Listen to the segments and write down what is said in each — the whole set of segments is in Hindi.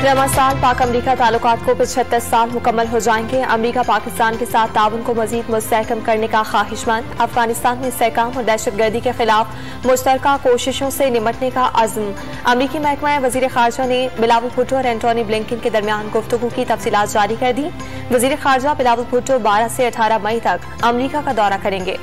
रवा साल पाक अमरीका ताल्लुकात को 75 साल मुकम्मल हो जाएंगे। अमरीका पाकिस्तान के साथ ताउन को मजीद मुस्तहकम करने का ख्वाहिशमंद। अफगानिस्तान में इस्तेहकाम और दहशतगर्दी के खिलाफ मुश्तरका कोशिशों से निपटने का अज़्म। अमरीकी महकमा वज़ीर ख़ारजा ने बिलावल भुट्टो और एंटोनी ब्लिंकन के दरमियान गुफ्तगू की तफसीलात जारी कर दी। वज़ीर ख़ारजा बिलावल भुट्टो 12 से 18 मई तक अमरीका का दौरा करेंगे।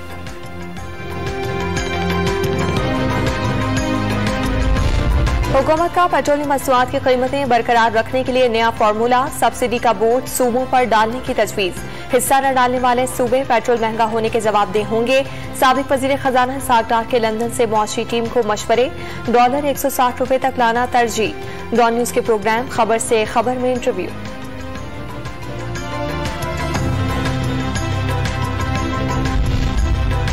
हुकूमत का पेट्रोलियम मसनूआत की कीमतें बरकरार रखने के लिए नया फार्मूला। सब्सिडी का बोझ सूबों पर डालने की तजवीज। हिस्सा न डालने वाले सूबे पेट्रोल महंगा होने के जवाबदेह होंगे। साबिक वजीर खजाना इसहाक डार के लंदन से मुआशी टीम को मशवरे। डॉलर 160 रुपए तक लाना तरजीह। डॉन न्यूज के प्रोग्राम खबर से खबर में इंटरव्यू।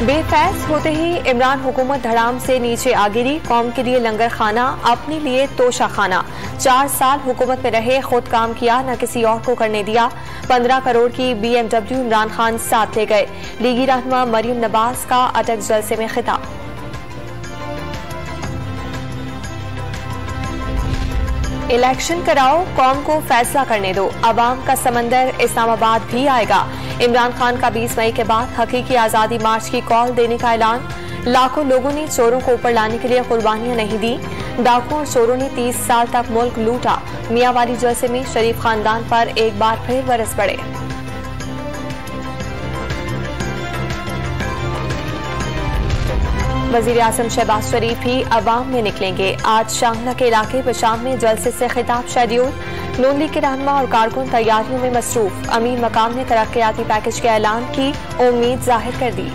बेफैज होते ही इमरान हुकूमत धड़ाम से नीचे आ गिरी। कौम के लिए लंगर खाना, अपने लिए तोशा खाना। 4 साल हुकूमत में रहे, खुद काम किया, न किसी और को करने दिया। 15 करोड़ की BMW इमरान खान साथ ले गए। लीगी रहनुमा मरियम नवाज का अटक जलसे में खिताब। इलेक्शन कराओ, कौम को फैसला करने दो। अवाम का समंदर इस्लामाबाद भी आएगा। इमरान खान का 20 मई के बाद हकीकी आज़ादी मार्च की कॉल देने का ऐलान। लाखों लोगों ने चोरों को ऊपर लाने के लिए कुर्बानियां नहीं दी। डाकुओं और चोरों ने 30 साल तक मुल्क लूटा। मियां वाली जलसे में शरीफ खानदान पर एक बार फिर बरस पड़े। वजीर आज़म शहबाज शरीफ ही अवाम में निकलेंगे। आज शाहना के इलाके पेशाब में जलसे से खिताब शेड्यूल। नून लीग के रहनुमा और कारकुन तैयारियों में मसरूफ। अमीर मकाम ने तरक्याती पैकेज के ऐलान की उम्मीद जाहिर कर दी।